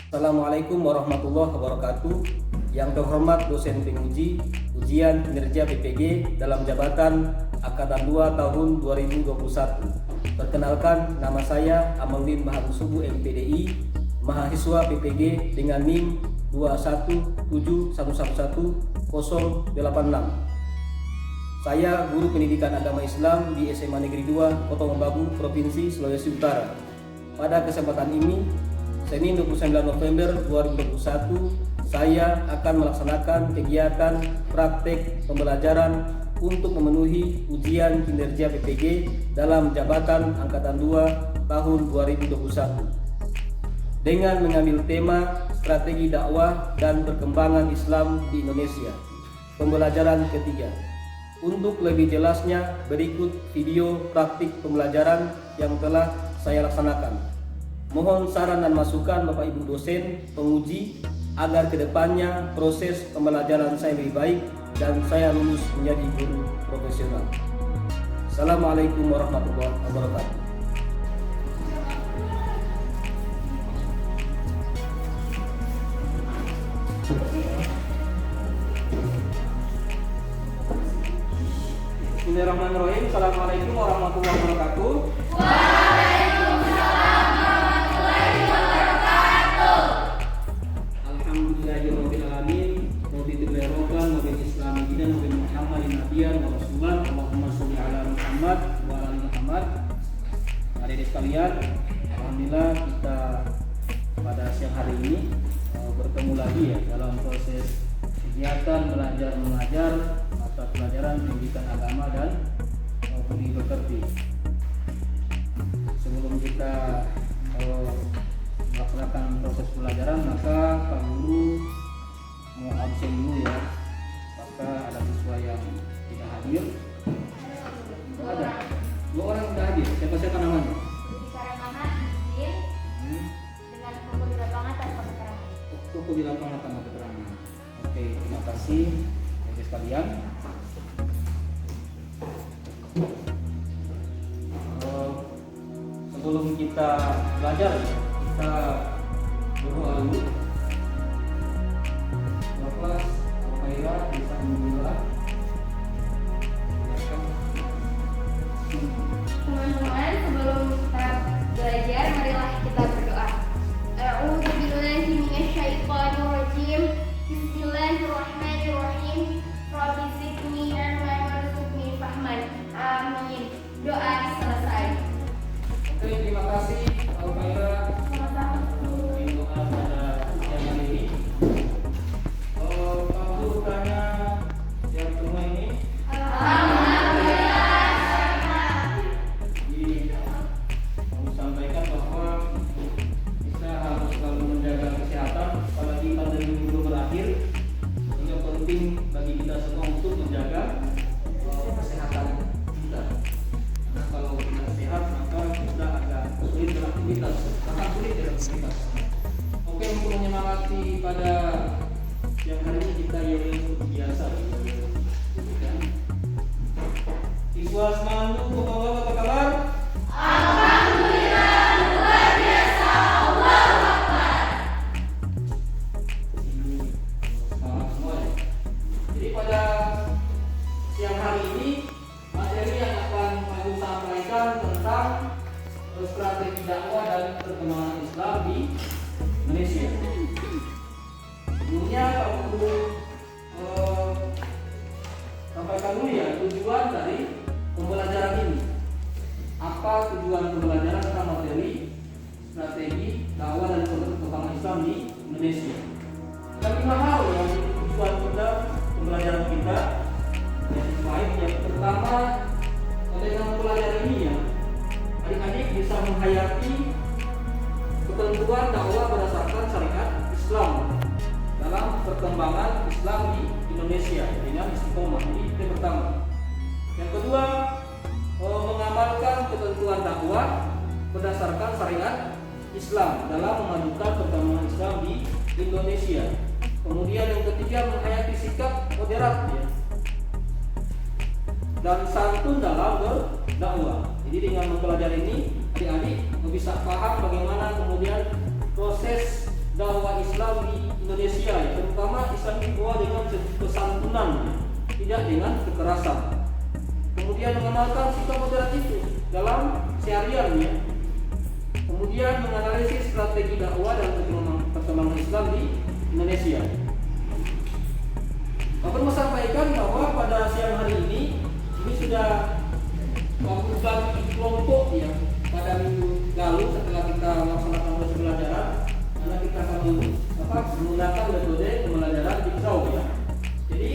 Assalamualaikum warahmatullahi wabarakatuh. Yang terhormat dosen penguji ujian kinerja PPG dalam jabatan Angkatan 2 tahun 2021. Perkenalkan, nama saya Amaluddin Mahabu Subuh MPDI, mahasiswa PPG dengan NIM 217111086. Saya guru pendidikan agama Islam di SMA Negeri 2 Kota Mobagu, Provinsi Sulawesi Utara. Pada kesempatan ini, Senin 29 November 2021, saya akan melaksanakan kegiatan praktek pembelajaran untuk memenuhi ujian kinerja PPG dalam jabatan Angkatan 2 tahun 2021 dengan mengambil tema strategi dakwah dan perkembangan Islam di Indonesia. Pembelajaran ketiga. Untuk lebih jelasnya, berikut video praktik pembelajaran yang telah saya laksanakan. Mohon saran dan masukan Bapak Ibu dosen, penguji, agar kedepannya proses pembelajaran saya lebih baik dan saya lulus menjadi guru profesional. Assalamualaikum warahmatullahi wabarakatuh. Bismillahirrahmanirrahim. Assalamualaikum warahmatullahi wabarakatuh. Waalaikumsalam warahmatullahi wabarakatuh. Alhamdulillahirabbil alamin. Raditu billahi wabil islami dinan wa bi Muhammadin nabiyyan wa rasulan. Allahumma sholli ala Muhammad wa ala ali Muhammad. Adik-adik sekalian, alhamdulillah kita pada siang hari ini bertemu lagi ya dalam proses kegiatan belajar mengajar mata pelajaran pendidikan agama dan budi pekerti. Sebelum kita melaksanakan proses pelajaran, maka Pak Guru mau absen dulu ya. Maka ada siswa yang tidak hadir. Ada 2 orang yang tidak hadir. Siapa namanya? Dengan buku di lapangan tanpa keterangan. Buku di lapangan tanpa keterangan. Oke, terima kasih adik sekalian. Sebelum kita belajar, kita berdoa dulu. Bapak Alhamdulillah bisa mendoa. Teman-teman, sebelum kita belajar, marilah kita berdoa. A'udzubillahi minasyaitonir rajim. Bismillahirrahmanirrahim. Rabbi zidni ilman warzuqni fahman. Amin. Doa selesai. Oke, terima kasih Alhamdulillah. Sama-sama. Doa pada siang hari ini. Pak Guru tanya yang semua ini. Alhamdulillah. Jadi kami sampaikan bahwa kita harus selalu menjaga kesehatan, apalagi pandemi belum berakhir. Sehingga penting bagi kita semua untuk menjaga kesehatan kita. Karena kalau tidak sehat maka kita agak sulit beraktivitas, sangat sulit beraktivitas. Oke, untuk menyemangati pada siang hari ini kita yaitu biasa. Siswa semangat untuk apa kabar? Alhamdulillah, luar biasa. Allahu Akbar. Ini semangat semua ya. Jadi pada siang hari ini materi yang akan saya sampaikan tentang strategi dakwah dan perkembangan Islam di Indonesia. Sebelumnya Pak Guru sampaikan dulu ya tujuan dari pembelajaran ini. Apa tujuan pembelajaran tentang materi strategi dakwah dan perkembangan Islam di Indonesia? Ada 5 hal yang tujuan kita pembelajaran kita. Yang baik, yang pertama dengan pembelajaran ini ya, adik-adik bisa menghayati ketentuan dakwah berdasarkan syariat Islam dalam perkembangan Islam di Indonesia dengan istiqomah. Ini yang pertama. Yang kedua, mengamalkan ketentuan dakwah berdasarkan syariat Islam dalam memajukan perkembangan Islam di Indonesia. Kemudian yang ketiga, menghayati sikap moderat ya, dan santun dalam berdakwah. Jadi dengan mempelajari ini, adik-adik bisa paham bagaimana kemudian proses dakwah Islam di Indonesia, ya, terutama Islam dibawa dengan kesantunan, tidak dengan kekerasan. Kemudian mengamalkan sikap moderat itu dalam sehariannya. Kemudian menganalisis strategi dakwah dan perkembangan Islam di Indonesia. Bapak mau sampaikan bahwa pada siang hari ini sudah bagi kelompok ya pada minggu lalu setelah kita melaksanakan proses pembelajaran, karena kita akan menggunakan metode pembelajaran jigsaw ya. Jadi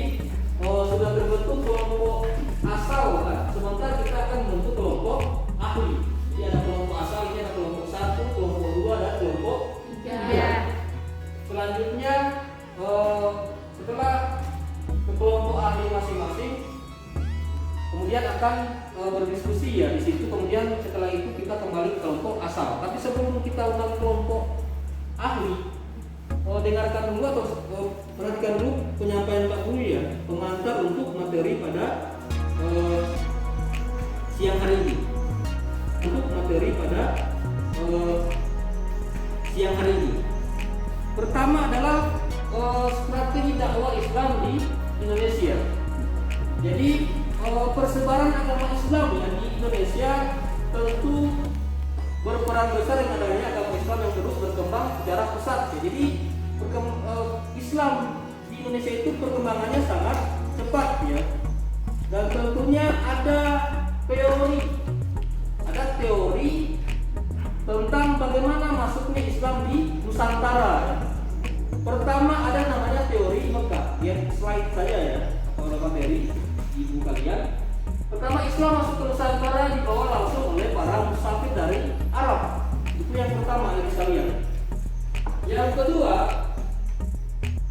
sudah terbentuk kelompok asal kan, sementara kita akan membentuk kelompok ahli. Jadi ada kelompok asal, ini ada kelompok 1, kelompok 2 dan kelompok 3. Selanjutnya setelah ke kelompok ahli masing-masing, kemudian akan berdiskusi ya di situ. Kemudian setelah itu kita kembali ke kelompok asal. Tapi sebelum kita undang kelompok ahli, dengarkan dulu atau perhatikan dulu penyampaian Pak Guru ya, pengantar untuk materi pada siang hari ini. Untuk materi pada siang hari ini, pertama adalah strategi dakwah Islam di Indonesia. Jadi persebaran agama Islam ya di Indonesia tentu berperan besar dengan adanya agama Islam yang terus berkembang secara pesat ya. Jadi Islam di Indonesia itu perkembangannya sangat cepat ya. Dan tentunya ada teori tentang bagaimana masuknya Islam di Nusantara ya. Pertama ada namanya teori Mekah. Lihat slide saya ya, kalau materi ibu kalian. Pertama, Islam masuk ke Nusantara dibawa langsung oleh para musafir dari Arab. Itu yang pertama ya sekalian. Yang kedua,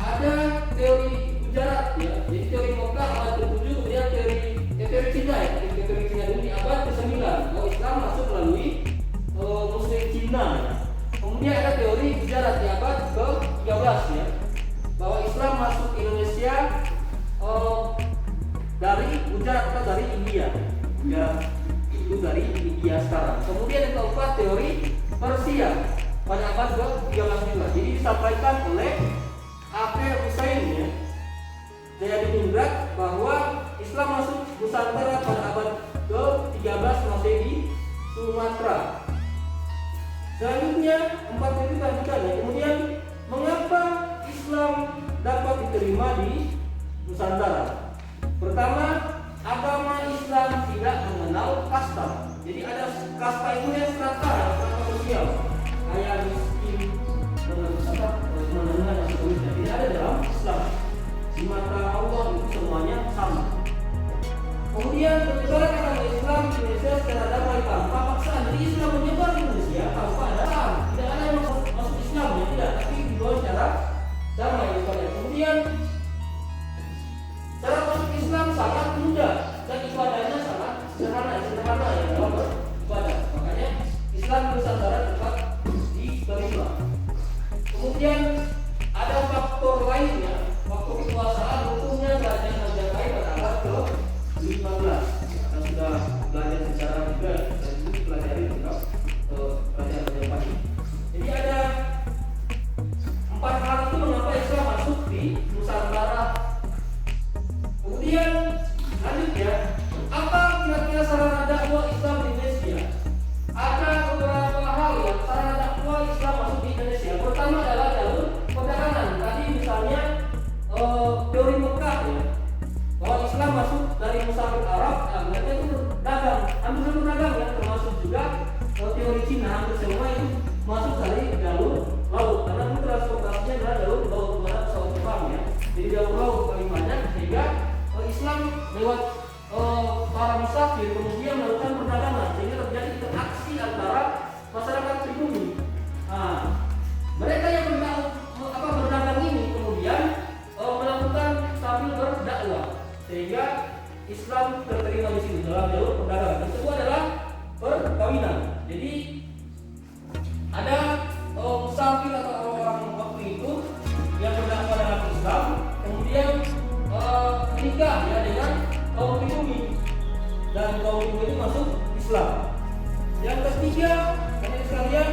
ada teori Gujarat ya. Jadi teori Mekah abad ke-7, kemudian teori Cina ya. Teori Cina dulu di abad ke-9 bahwa Islam masuk melalui Muslim Cina ya. Kemudian ada teori Gujarat di abad ke-13 ya, bahwa Islam masuk ke Indonesia dari Gujarat atau dari India. Gujarat itu dari India sekarang. Kemudian yang keempat teori Persia pada abad ke-13 juga. Jadi disampaikan oleh Akhir Hussein ya, Jayadiningrat, bahwa Islam masuk Nusantara pada abad ke-13 masih di Sumatera. Selanjutnya 4 itu lanjutannya. Kemudian mengapa Islam dapat diterima di Nusantara? Pertama, agama Islam tidak mengenal kasta. Jadi ada kasta itu yang strata sosial, kaya miskin, menengah dan seterusnya. Tidak ada dalam Islam. Di mata Allah itu semuanya sama. Kemudian penyebaran agama Islam di Indonesia secara damai tanpa paksaan. Jadi Islam menyebar di Indonesia tanpa ada perang. Tidak ada yang masuk Islam ya, tidak, tapi dibawa secara damai misalnya. Kemudian cara masuk Islam sangat mudah dan ibadahnya sangat sederhana ya dalam beribadah. Makanya Islam Nusantara cepat diterima. Kemudian ada faktor lainnya, faktor kekuasaan hukumnya kerajaan Majapahit pada abad ke-15. Kita sudah belajar sejarah juga dan itu dipelajari tentang kerajaan Majapahit. Jadi ada 4 hal itu mengapa Islam masuk di Nusantara. Kemudian lanjut ya, apa kira-kira sarana dakwah Islam di Indonesia? Ada beberapa hal ya sarana dakwah Islam masuk di Indonesia. Pertama adalah jalur perdagangan. Tadi misalnya teori Mekah ya, bahwa Islam masuk dari musafir Arab, mereka itu dagang, hampir dagang ya, termasuk juga teori Cina, hampir semua itu masuk dari jalur laut, karena itu transportasinya adalah jalur laut, kemana pesawat terbang ya. Jadi jalur laut paling banyak, sehingga Islam lewat para musafir kemudian melakukan perdagangan, sehingga terjadi interaksi antara masyarakat pribumi. Mereka yang berdagang ini kemudian melakukan sambil berdakwah, sehingga Islam terterima di sini dalam jalur perdagangan. Yang kedua adalah perkawinan. Jadi ada musafir atau orang-orang waktu itu yang berdakwah dalam Islam, kemudian menikah ya dengan kaum pribumi, dan kaum pribumi masuk Islam. Yang ketiga, sekalian,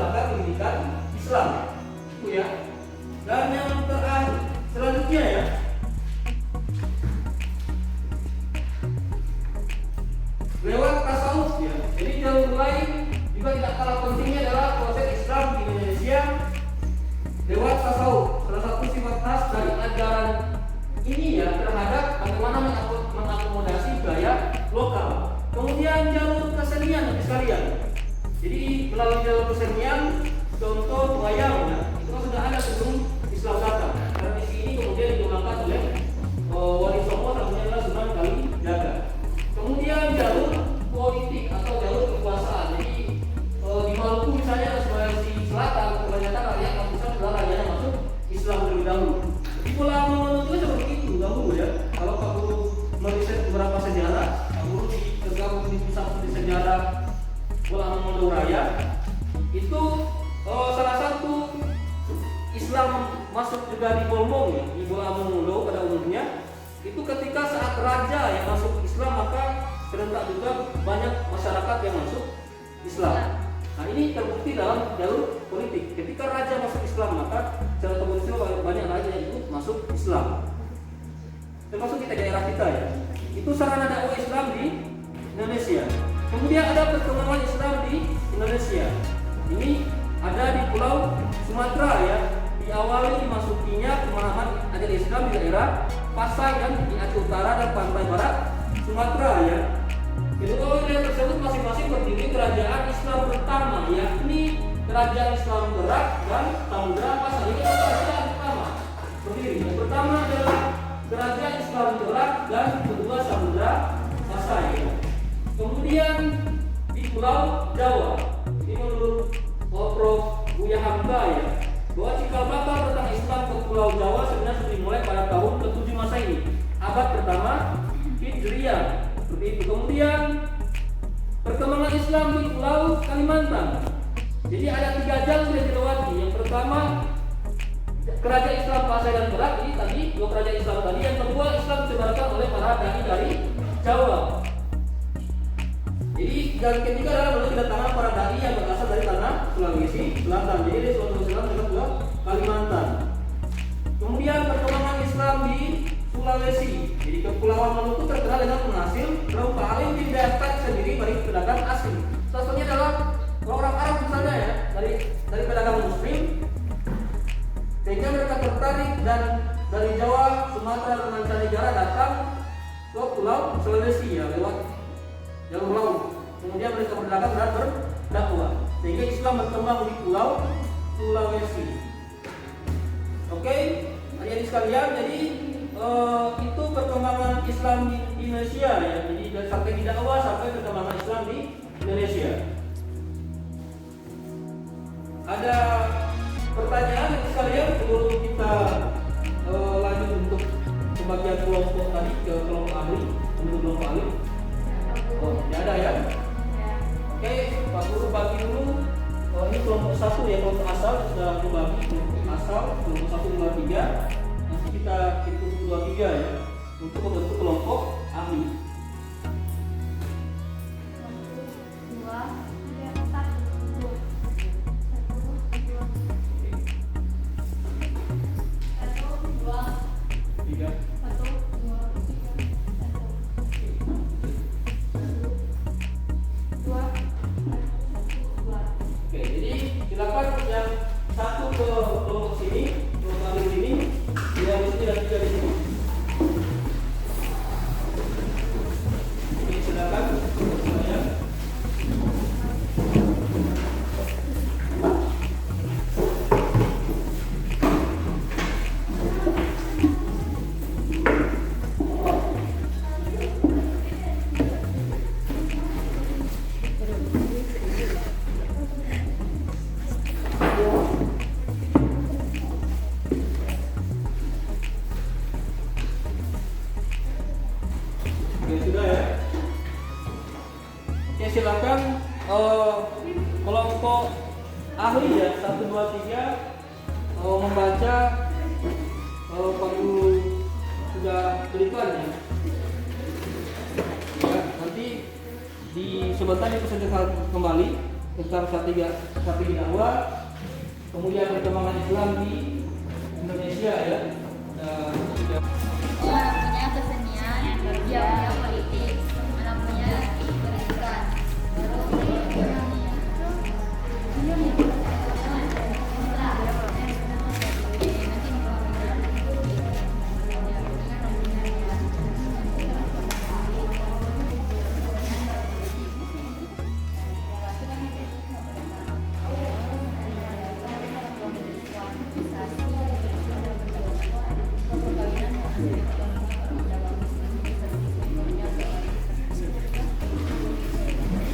melaksanakan pendidikan Islam. Itu ya. Dan yang terakhir selanjutnya ya, lewat tasawuf ya. Jadi jalur lain juga tidak kalah pentingnya adalah proses Islam di Indonesia lewat tasawuf. Salah satu sifat khas dari ajaran ini ya terhadap bagaimana mengakomodasi gaya lokal. Kemudian jalur kesenian sekalian. Jadi melalui jalur kesenian, contoh wayang ya, itu kan sudah ada sebelum Islam datang. Tradisi ini kemudian dikembangkan oleh Wali Songo namanya adalah Sunan Kalijaga. Kemudian jalur politik atau jalur kekuasaan. Jadi di Maluku misalnya Sulawesi Selatan kebanyakan rakyat yang besar adalah rakyatnya masuk Islam terlebih dahulu. Di Pulau Mono juga seperti itu dahulu ya. Kalau Pak Guru meriset beberapa sejarah, Pak Guru tergabung di pusat sejarah Pulau Mono Raya, itu salah satu Islam masuk juga di Bolmong ya, di Pulau Mono pada umumnya. Itu ketika saat raja yang masuk Islam maka serentak juga banyak masyarakat yang masuk Islam. Nah ini terbukti dalam jalur politik. Ketika raja masuk Islam maka secara otomatis banyak raja yang ikut masuk Islam. Termasuk kita daerah kita ya. Itu sarana dakwah Islam di Indonesia. Kemudian ada perkembangan Islam di Indonesia. Ini ada di Pulau Sumatera ya. Diawali dimasukinya pemahaman ajaran Islam di daerah Pasai dan di Aceh Utara dan pantai barat Sumatera ya. Kedua wilayah tersebut masing-masing berdiri kerajaan Islam pertama, yakni kerajaan Islam Perak dan Samudra Pasai. Ini kerajaan pertama berdiri. Yang pertama adalah kerajaan Islam Perak dan kedua Samudra Pasai. Ya. Kemudian di Pulau Jawa, ini menurut Prof. Buya Hamka ya, bahwa cikal bakal tentang Islam ke Pulau Jawa sebenarnya sudah dimulai pada tahun ke-7 Masehi, abad pertama Hijriah. Seperti itu. Kemudian perkembangan Islam di Pulau Kalimantan. Jadi ada 3 jalur yang dilewati. Yang pertama kerajaan Islam Pasai dan Perak, ini tadi dua kerajaan Islam tadi. Yang kedua Islam disebarkan oleh para dai dari Jawa. Jadi yang ketiga adalah melalui kedatangan para dai yang berasal dari tanah Sulawesi Selatan. Jadi dari Sulawesi Selatan ke Pulau Kalimantan. Kemudian perkembangan Islam di Sulawesi. Jadi Kepulauan Maluku terkenal dengan penghasil rempah paling didaftar sendiri bagi pedagang asing. Salah satunya adalah orang Arab misalnya ya, dari pedagang Muslim, sehingga mereka tertarik dan dari Jawa, Sumatera dan mancanegara datang ke Pulau Sulawesi ya lewat jalur laut. Kemudian mereka berdagang dan berdakwah, sehingga Islam berkembang di Pulau Sulawesi. Oke, adik-adik sekalian, jadi itu perkembangan Islam di Indonesia ya. Jadi dari strategi dakwah sampai perkembangan Islam di Indonesia. Ada pertanyaan sekalian sebelum kita lanjut untuk pembagian kelompok tadi ke kelompok ahli, menurut kelompok ahli? Oh, ya ada ya. Oke, Pak Guru bagi dulu. Ini kelompok 1 ya, kelompok asal sudah dibagi kelompok asal, kelompok 1, 2, 3. Nanti kita hitung 2, 3 ya untuk membentuk kelompok ahli. 1, 2, 3, silakan kelompok ahli ya 1, 2, 3 membaca Guru sudah berikan ya. Nanti di sebentar dipresentasikan kembali tentang strategi dakwah, kemudian perkembangan Islam di Indonesia ya. Anak punya kesenian, dia punya politik, anak punya pendidikan.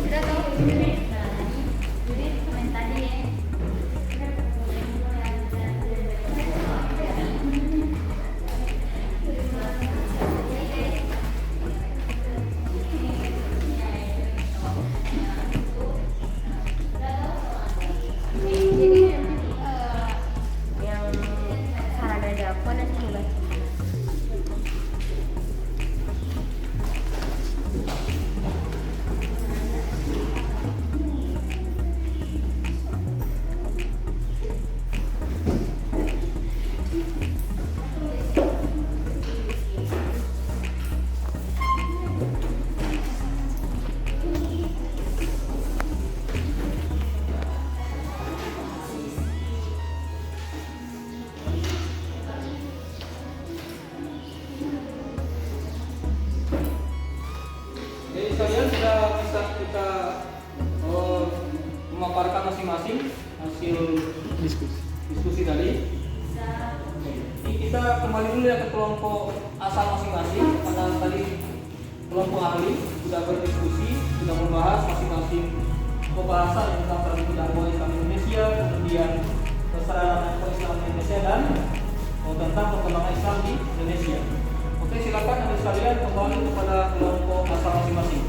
Sudah tahu jurid, jurid komentar deh. Jadi yang saran dari aku nanti coba. Jadi kalian sudah bisa kita memaparkan masing-masing hasil diskusi tadi. Jadi kita kembali dulu ya ke kelompok asal masing-masing, karena tadi kelompok ahli sudah berdiskusi, sudah membahas masing-masing pembahasan tentang strategi dakwah Islam Indonesia, kemudian kesadaran dakwah Islam Indonesia dan tentang perkembangan Islam di Indonesia. Oke, silakan adik sekalian kembali kepada kelompok asal masing-masing.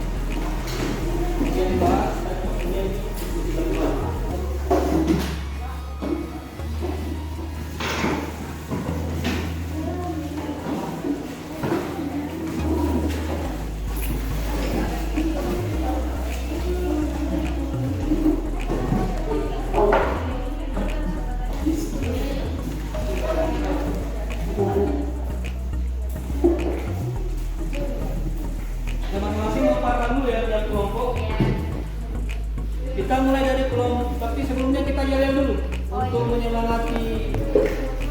Kemudian dibahas dan kemudian diskusikan ulang. Masing-masing memaparkan dulu ya dari kelompok. Kita mulai dari kelompok, tapi sebelumnya kita jalan dulu untuk menyemangati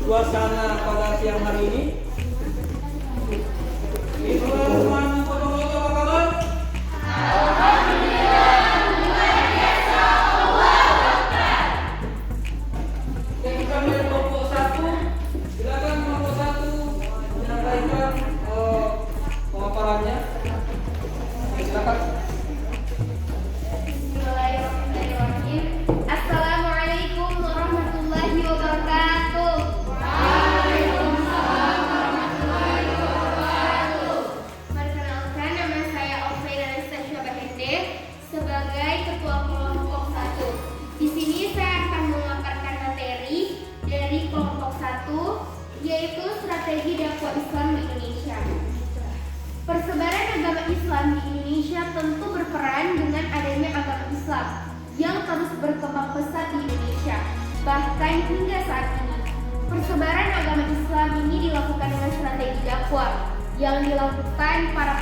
suasana pada siang hari ini. Teman-teman foto-foto apa kabar? Oke, kita mulai kelompok 1. Silakan kelompok 1 menyampaikan pemaparannya. Silakan. Bismillahirrahmanirrahim. Assalamualaikum warahmatullahi wabarakatuh. Perkenalkan, nama saya Ofrina Anastasia Bahende sebagai ketua kelompok 1. Di sini saya akan memaparkan materi dari kelompok 1, yaitu strategi dakwah Islam di Indonesia. Persebaran agama Islam di Indonesia tentu berperan dengan adanya agama Islam yang terus berkembang pesat di Indonesia, bahkan hingga saat ini. Persebaran agama Islam ini dilakukan dengan strategi dakwah yang dilakukan para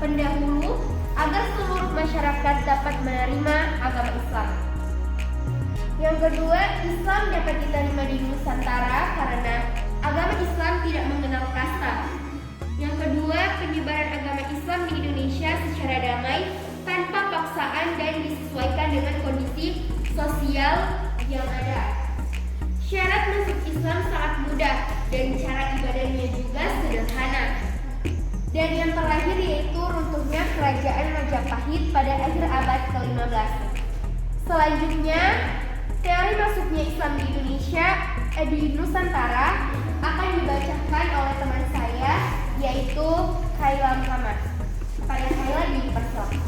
pendahulu agar seluruh masyarakat dapat menerima agama Islam. Yang kedua, Islam dapat diterima di Nusantara karena agama Islam tidak mengenal kasta. Yang kedua, penyebaran agama Islam di Indonesia secara damai, tanpa paksaan dan disesuaikan dengan kondisi sosial yang ada. Syarat masuk Islam sangat mudah dan cara ibadahnya juga sederhana. Dan yang terakhir yaitu runtuhnya kerajaan Majapahit pada akhir abad ke-15. Selanjutnya, teori masuknya Islam di Indonesia di Nusantara akan dibacakan oleh teman saya, yaitu Khaila Muhammad. Pada Khaila dipersilakan.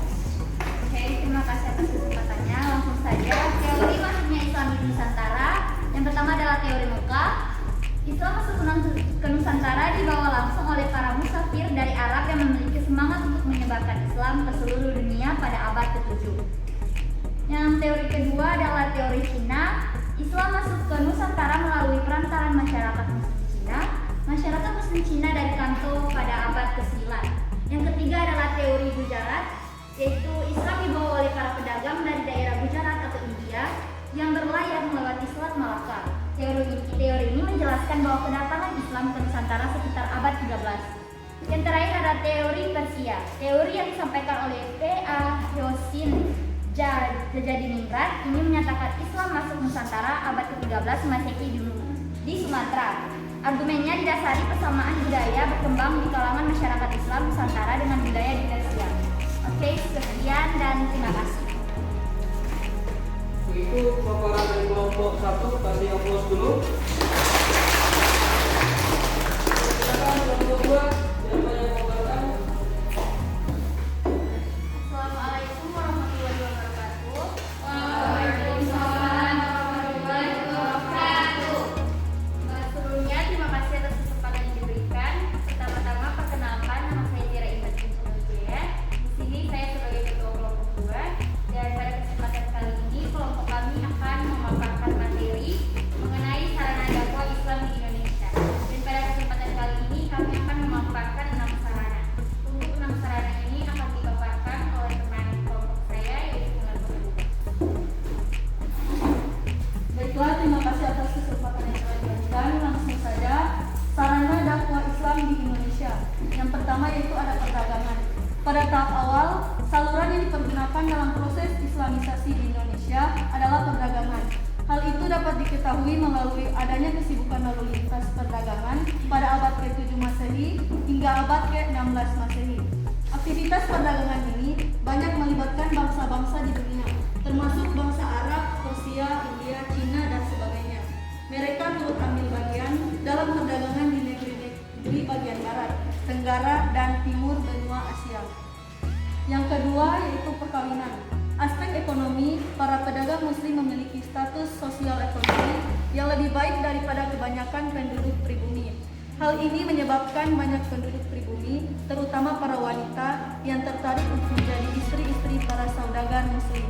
Oke, terima kasih atas kesempatannya. Langsung saja, teori masuknya Islam di Nusantara. Yang pertama adalah teori muka. Islam masuk ke Nusantara dibawa langsung oleh para musafir dari Arab yang memiliki semangat untuk menyebarkan Islam ke seluruh dunia pada abad ke-7. Yang Yang teori kedua adalah teori Cina. Islam masuk ke Nusantara melalui perantaran masyarakat Muslim Cina. Masyarakat Muslim Cina dari Kanto pada abad ke-9. Yang ketiga adalah teori Gujarat, yaitu Islam dibawa oleh para pedagang dari daerah Gujarat atau India yang berlayar melewati Selat Malaka. Teori ini menjelaskan bahwa kedatangan Islam ke Nusantara sekitar abad 13. Yang terakhir ada teori Persia. Teori yang disampaikan oleh P.A. Hyosin Jajadiningrat ini menyatakan Islam masuk Nusantara abad ke-13 Masehi di Sumatera. Argumennya didasari persamaan budaya berkembang di kalangan masyarakat Islam Nusantara dengan budaya di Persia. Oke, sekian dan terima kasih. Itu paparan dari kelompok 1, kasih aplaus dulu. Silakan kelompok 2. Assalamualaikum warahmatullahi wabarakatuh. Waalaikumsalam warahmatullahi wabarakatuh. Sebelumnya terima kasih atas kesempatan yang diberikan. Pertama-tama perkenalkan, nama saya Tira Intan Wijaya. Di sini saya sebagai ketua kelompok 2 dan pada kesempatan kali ini kelompok kami akan memaparkan materi mengenai sarana dakwah Islam di Indonesia. Dan pada kesempatan kali ini kami akan memaparkan 6 sarana. Untuk 6 sarana ini akan dipaparkan oleh teman kelompok saya yaitu dengan Ibu. Baiklah, terima kasih atas kesempatan yang telah diberikan. Langsung saja, sarana dakwah Islam di Indonesia. Yang pertama yaitu ada perdagangan. Pada tahap awal, saluran yang dipergunakan dalam proses Islamisasi di Indonesia adalah perdagangan. Hal itu dapat diketahui melalui adanya kesibukan lalu lintas perdagangan pada abad ke-7 Masehi hingga abad ke-16 Masehi. Aktivitas perdagangan ini banyak melibatkan bangsa-bangsa di dunia, termasuk bangsa Arab, Persia, India, Cina, dan sebagainya. Mereka turut ambil bagian dalam perdagangan di negeri bagian barat, tenggara, dan timur benua Asia. Yang kedua yaitu perkawinan. Aspek ekonomi, para pedagang muslim memiliki status sosial ekonomi yang lebih baik daripada kebanyakan penduduk pribumi. Hal ini menyebabkan banyak penduduk pribumi, terutama para wanita, yang tertarik untuk menjadi istri-istri para saudagar muslim.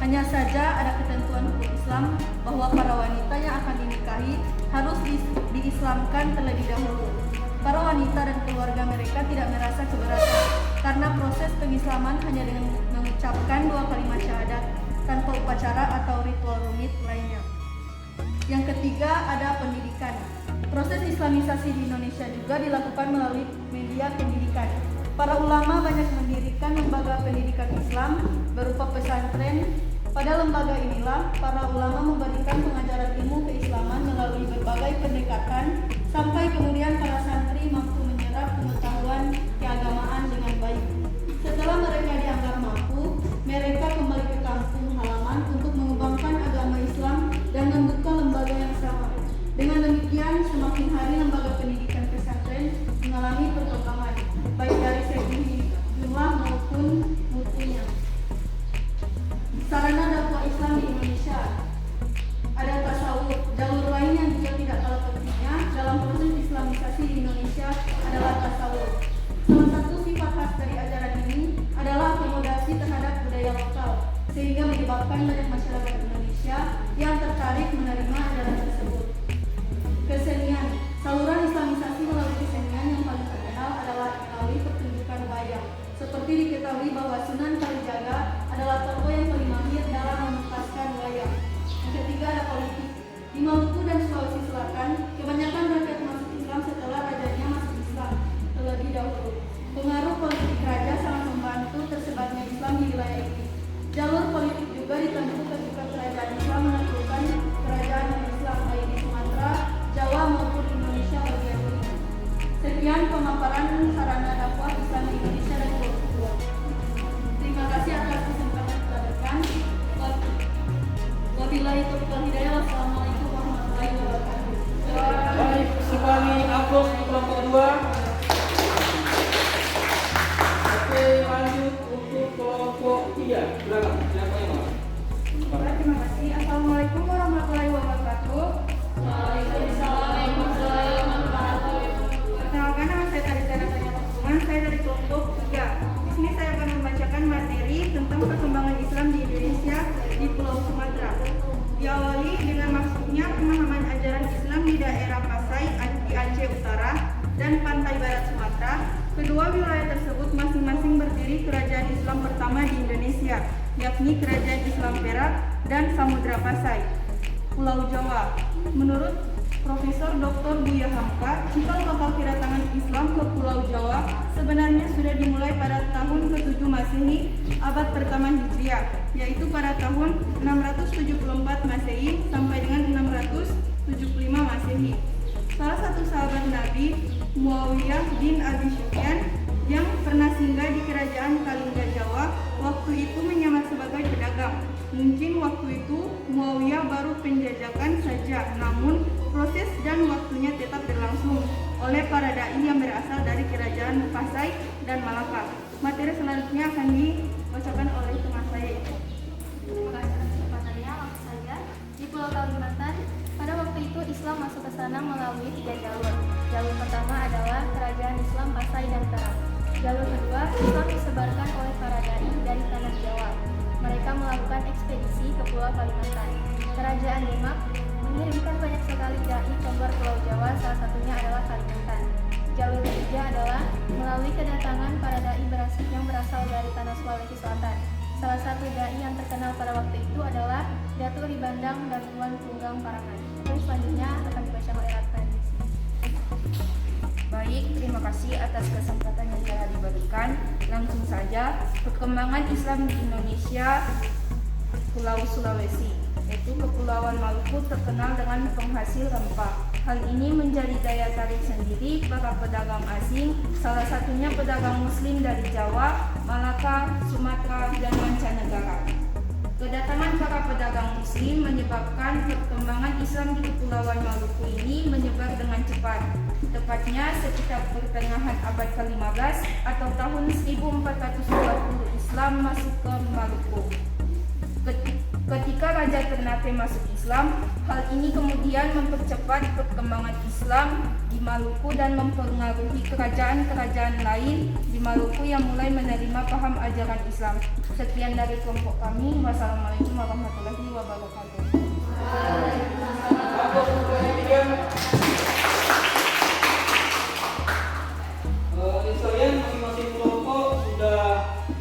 Hanya saja ada ketentuan hukum Islam bahwa para wanita yang akan dinikahi harus diislamkan terlebih dahulu. Para wanita dan keluarga mereka tidak merasa keberatan karena proses pengislaman hanya dengan mengucapkan 2 kalimat syahadat tanpa upacara atau ritual rumit lainnya. Yang ketiga ada pendidikan. Proses Islamisasi di Indonesia juga dilakukan melalui media pendidikan. Para ulama banyak mendirikan lembaga pendidikan Islam berupa pesantren. Pada lembaga inilah para ulama memberikan pengajaran ilmu keislaman melalui berbagai pendekatan sampai kemudian para santri mampu menyerap pengetahuan keagamaan dengan baik. Setelah mereka dianggap mampu, mereka kembali ke kampung halaman untuk mengembangkan agama Islam dan membuka lembaga yang sama. Dengan demikian, semakin hari lembaga pendidikan pesantren mengalami perkembangan, baik dari segi jumlah maupun mutunya. Sarana dakwah Islam di Indonesia. Ada tasawuf, jalur lain yang juga tidak kalah pentingnya dalam proses Islamisasi di Indonesia adalah tasawuf. Salah satu sifat khas dari ajaran ini adalah akomodasi terhadap budaya lokal, sehingga menyebabkan banyak masyarakat Indonesia yang tertarik menerima ajaran tersebut. Kesenian, saluran Islamisasi melalui kesenian yang paling terkenal adalah melalui pertunjukan wayang. Seperti diketahui bahwa Sunan Kalijaga adalah tokoh yang paling mahir dalam menuntaskan wayang. Yang ketiga ada politik. Di Maluku dan Sulawesi Selatan, kebanyakan rakyat masuk Islam setelah rajanya masuk Islam terlebih dahulu. Pengaruh politik raja sangat membantu tersebarnya Islam di wilayah ini. Jalur politik juga ditentukan Utara dan pantai barat Sumatera. Kedua wilayah tersebut masing-masing berdiri kerajaan Islam pertama di Indonesia, yakni Kerajaan Islam Perak dan Samudra Pasai. Pulau Jawa. Menurut Profesor Dr. Buya Hamka, cikal bakal kedatangan Islam ke Pulau Jawa sebenarnya sudah dimulai pada tahun ke-7 Masehi, abad pertama Hijriah, yaitu pada tahun 674 Masehi sampai dengan 675 Masehi. Salah satu sahabat Nabi, Muawiyah bin Abi Sufyan, yang pernah singgah di kerajaan Kalingga Jawa, waktu itu menyamar sebagai pedagang. Mungkin waktu itu Muawiyah baru penjajakan saja, namun proses dan waktunya tetap berlangsung oleh para dai yang berasal dari kerajaan Pasai dan Malaka. Materi selanjutnya akan dibacakan oleh teman saya. Terima kasih atas kesempatannya. Langsung saja, di Pulau Kalimantan, pada waktu itu Islam masuk ke sana melalui 3 jalur. Jalur pertama adalah Kerajaan Islam Pasai dan Perak. Jalur kedua, Islam disebarkan oleh para dai dari tanah Jawa. Mereka melakukan ekspedisi ke Pulau Kalimantan. Kerajaan Demak mengirimkan banyak sekali dai ke luar Pulau Jawa, salah satunya adalah Kalimantan. Jalur ketiga adalah melalui kedatangan para dai yang berasal dari tanah Sulawesi Selatan. Salah satu dai yang terkenal pada waktu itu adalah Datuk Ribandang dan Tuan Tunggang Parangan. Terus selanjutnya akan dibaca oleh Ratna. Baik, terima kasih atas kesempatan yang telah diberikan. Langsung saja, perkembangan Islam di Indonesia, Pulau Sulawesi, yaitu Kepulauan Maluku terkenal dengan penghasil rempah. Hal ini menjadi daya tarik sendiri para pedagang asing, salah satunya pedagang muslim dari Jawa, Malaka, Sumatera, dan mancanegara. Kedatangan para pedagang muslim menyebabkan perkembangan Islam di Kepulauan Maluku ini menyebar dengan cepat. Tepatnya sekitar pertengahan abad ke-15 atau tahun 1420 Islam masuk ke Maluku. Ketika Raja Ternate masuk Islam, hal ini kemudian mempercepat perkembangan Islam di Maluku dan mempengaruhi kerajaan-kerajaan lain di Maluku yang mulai menerima paham ajaran Islam. Sekian dari kelompok kami. Wassalamualaikum warahmatullahi wabarakatuh. Sekalian, masing-masing kelompok sudah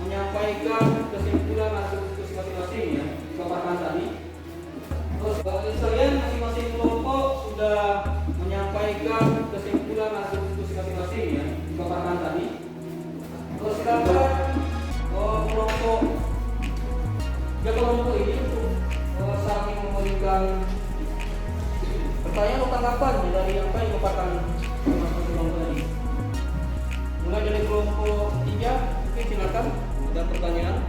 menyampaikan kesimpulan hasil diskusi masing-masing ya, dipaparkan tadi. Terus sekalian, masing-masing kelompok sudah menyampaikan kesimpulan hasil diskusi masing-masing ya, dipaparkan tadi. Terus silakan kelompok ini untuk saling memberikan pertanyaan atau tanggapan dari apa yang dipaparkan masing-masing kelompok tadi. Mulai dari kelompok 3, mungkin silakan ada pertanyaan.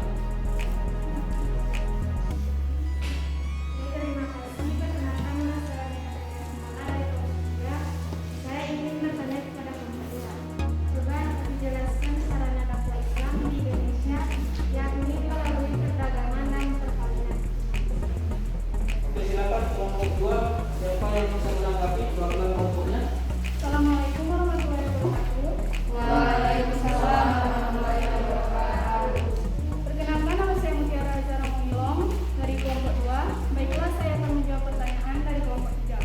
Terima kasih. Perkenalkan nama saya dari kelompok 3. Saya ingin bertanya kepada kelompok 2. Coba dijelaskan sarana dakwah Islam di Indonesia, yakni melalui perdagangan dan perkawinan. Oke, silakan kelompok 2. Siapa yang bisa menanggapi perwakilan kelompoknya? Assalamualaikum warahmatullahi wabarakatuh. Waalaikumsalam warahmatullahi wabarakatuh. Perkenalkan, nama saya Mutiara Zara Momilong dari kelompok 2. Baiklah, saya akan menjawab pertanyaan dari kelompok 3.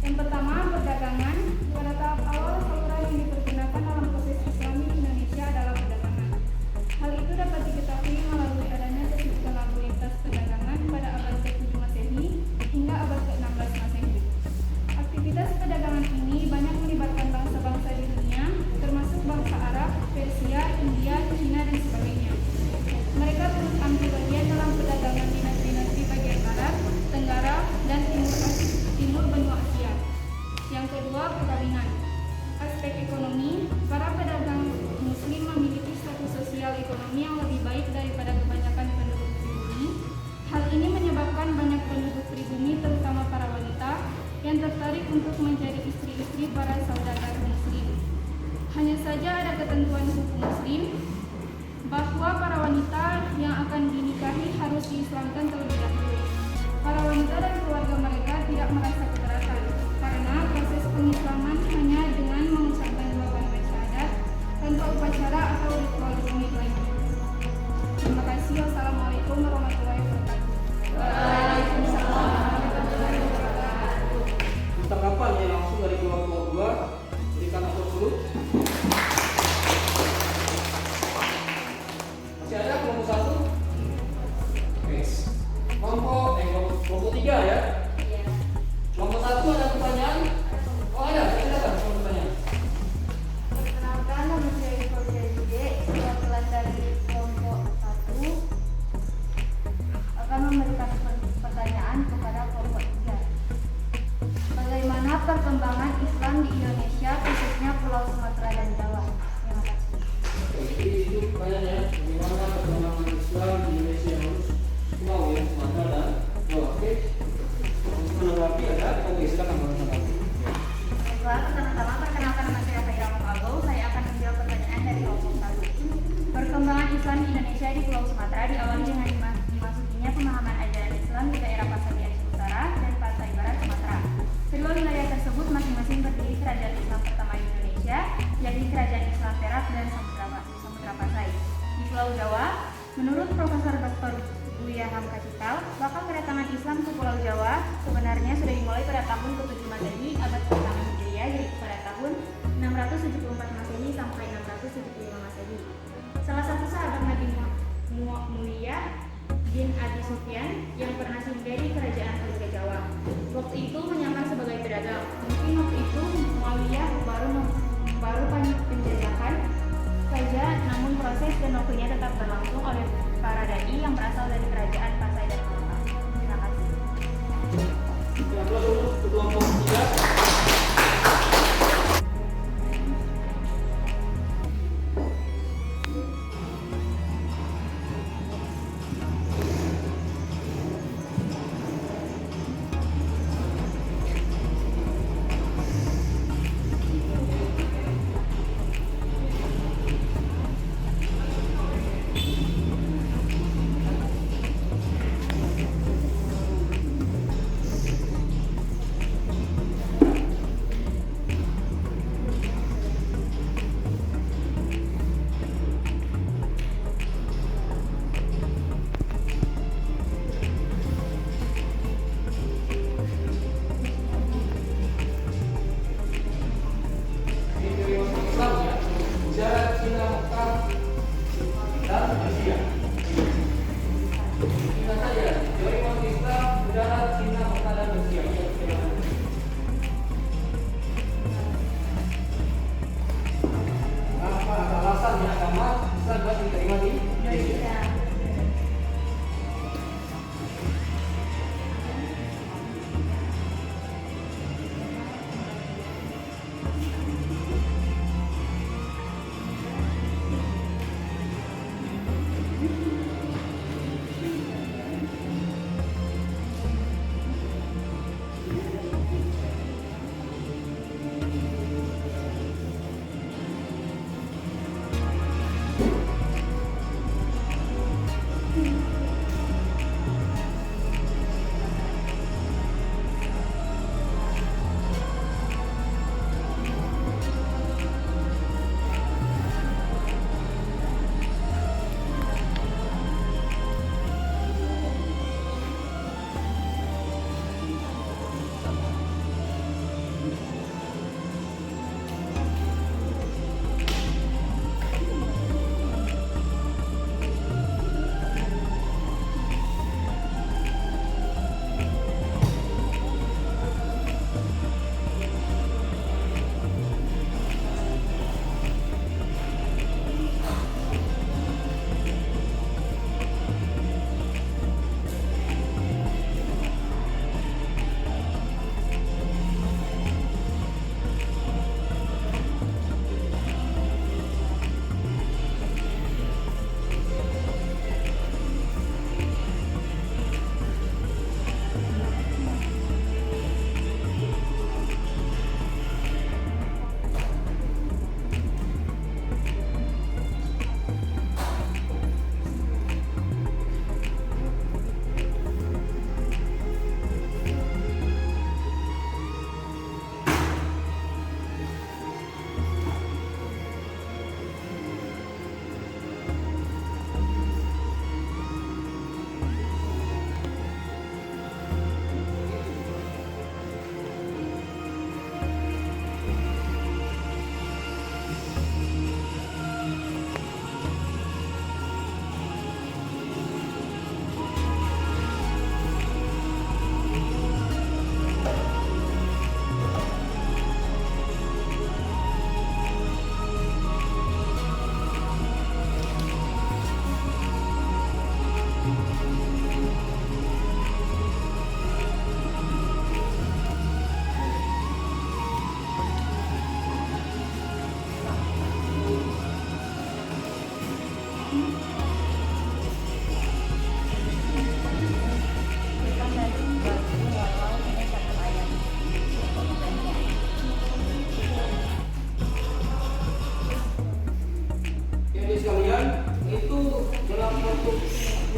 Yang pertama, perdagangan. Pada tahap awal, saluran yang dipergunakan dalam proses Islami di Indonesia adalah perdagangan. Hal itu dapat diketahui melalui adanya tercipta lalu lintas perdagangan pada abad ke-7 Masehi hingga abad ke-16 Masehi. Aktivitas perdagangan ini banyak melibatkan bangsa-bangsa di dunia, termasuk bangsa Arab, Persia, India, Cina, dan sebagainya. Mereka turut ambil bagian dalam perdagangan di negeri-negeri bagian barat, tenggara, dan timur benua Asia. Yang kedua, perkawinan. Aspek ekonomi, para pedagang muslim memiliki status sosial ekonomi yang lebih baik daripada kebanyakan penduduk pribumi. Hal ini menyebabkan banyak penduduk pribumi, terutama para wanita, yang tertarik untuk menjadi istri-istri para saudagar muslim. Hanya saja ada ketentuan hukum muslim bahwa para wanita yang akan dinikahi harus diislamkan terlebih dahulu. Para wanita dan keluarga mereka tidak merasa keberatan karena proses pengislaman hanya dengan mengucapkan dua kalimat syahadat tanpa upacara atau ritual rumit lainnya. Terima kasih. Wassalamualaikum warahmatullahi wabarakatuh. Tanggapan ya langsung dari kelompok 2. Islam di Indonesia, khususnya Pulau Sumatera dan Jawa. Terima kasih. Jadi itu pertanyaannya, bagaimana perkembangan Islam di Indonesia harus Pulau ya, Sumatera dan Jawa. Oke, untuk menanggapi ada, oke silakan menanggapi. Baiklah, pertama-tama perkenalkan nama saya Faira Mukago. Saya akan menjawab pertanyaan dari kelompok 1. Perkembangan Islam di Indonesia di Pulau Sumatera diawali dengan dimasukinya pemahaman ajaran Islam di daerah Pasar di Aceh Utara dan Pantai Barat Sumatera. Kedua wilayah tersebut masing-masing berdiri kerajaan Islam pertama di Indonesia, yakni Kerajaan Islam Perak dan Samudra Pasai. Di Pulau Jawa, menurut Profesor Dr. Buya Hamka Cital, bakal kedatangan Islam ke Pulau Jawa sebenarnya sudah dimulai pada tahun ke-7 Masehi abad pertama Hijriah, yaitu pada tahun 674 Masehi sampai 675 Masehi. Salah satu sahabat Nabi Mulia bin Abi Sufyan yang pernah singgah di kerajaan Pulau Jawa. Waktu itu menyamar sebagai pedagang. Mungkin waktu itu Muawiyah baru penjajahan saja, namun proses dan waktunya tetap berlangsung oleh para dai yang berasal dari kerajaan Pasai dan Malang. Terima kasih. Kelompok 3.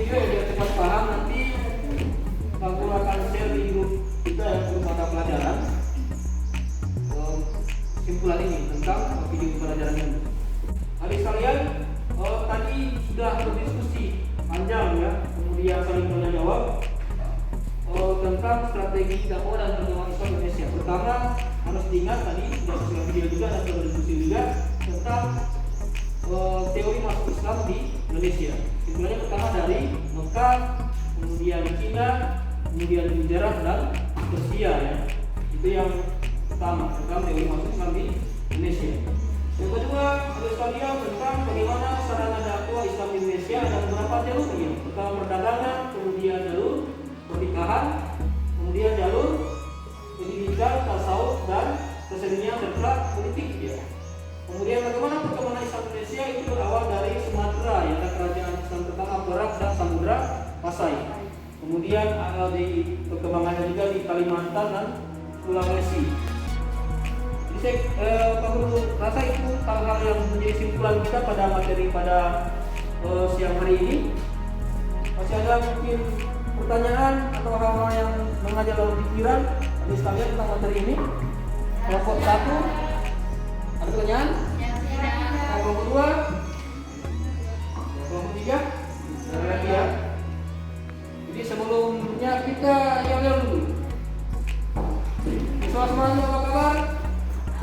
video ya biar cepat paham. Nanti aku akan share di grup kita yang grup mata pelajaran kesimpulan ini tentang video pembelajaran ini. Adik sekalian, tadi sudah berdiskusi panjang ya, kemudian saling tanya jawab tentang strategi dakwah dan perkembangan Islam Indonesia. Pertama harus diingat tadi sudah sesuai video juga dan sudah berdiskusi juga tentang teori masuk Islam di Indonesia. Kesimpulannya pertama dari Mekah, kemudian Cina, kemudian Gujarat dan Persia ya. Itu yang pertama tentang teori masuk Islam di Indonesia. Yang kedua, harus sekalian tentang bagaimana sarana dakwah Islam di Indonesia ada beberapa jalur ini. Pertama perdagangan, kemudian jalur pernikahan, kemudian jalur pendidikan, tasawuf dan kesenian serta politik ya. Kemudian bagaimana perkembangan Islam Indonesia itu berawal dari Sumatera ya, kerajaan Islam pertama Perak dan Samudra Pasai. Kemudian ada di perkembangannya juga di Kalimantan dan Sulawesi. Jadi saya perlu rasa itu hal-hal yang menjadi simpulan kita pada materi pada siang hari ini. Masih ada mungkin pertanyaan atau hal-hal yang mengajar dalam pikiran dari sekalian tentang materi ini? Kelompok 1 ada pertanyaan? Kelompok 2? Kelompok 3? Ada lagi ya? Jadi sebelumnya kita yel-yel dulu. Siswa semuanya apa kabar?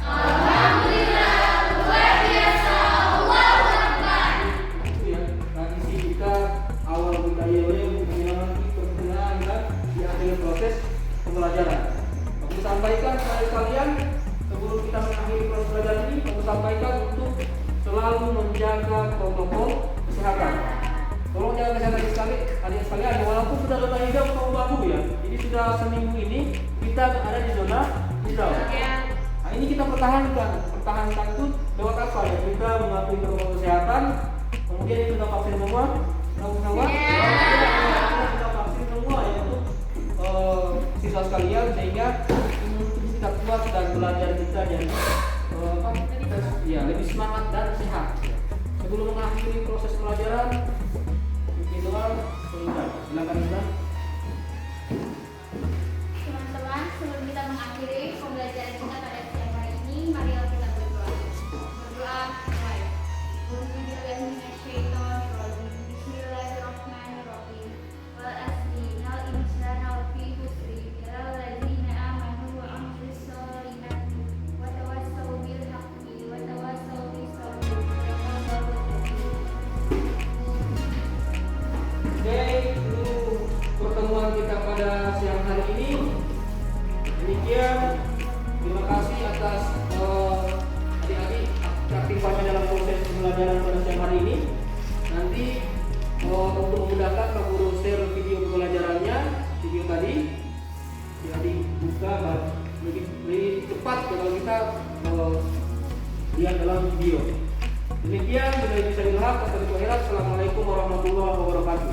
Alhamdulillah, luar biasa, Allahu Akbar. Itu ya, tradisi kita awal kita yel-yel menyenangkan pertengahan dan di akhir proses pembelajaran. Aku sampaikan kepada kalian sebelum kita mengakhiri proses pembelajaran ini, aku sampaikan untuk selalu menjaga protokol kesehatan. Tolong jaga kesehatan adik sekalian, walaupun sudah zona hijau atau baru ya. Jadi sudah seminggu ini kita ada di zona hijau. Nah, ini kita pertahankan itu lewat apa ya? Kita mematuhi protokol kesehatan. Kemudian kita vaksin semua, kita vaksin semua ya untuk siswa sekalian sehingga imunitas kita kuat dan belajar kita jadi lebih semangat dan sehat. Sebelum mengakhiri proses pelajaran, kita doa selesai. Silakan kita. Teman-teman, sebelum kita mengakhiri pembelajaran kita pada siang hari ini, mari kita berdoa. Berdoa, mulai. Bismillahirrahmanirrahim. Wal asri, nal insana fi husri, illal ladzina amanu wa amilus solihati, wa tawassaw bil haqqi, wa tawassaw bis sabri. Oke, itu pertemuan kita pada siang hari ini. Demikian, terima kasih atas adik-adik aktifasi dalam proses pembelajaran pada siang hari ini. Nanti untuk memudahkan Pak Guru share video pembelajarannya, video tadi ya dibuka lebih cepat kalau kita lihat dalam video. Demikian, bila bisa dilihat, Assalamualaikum warahmatullahi wabarakatuh.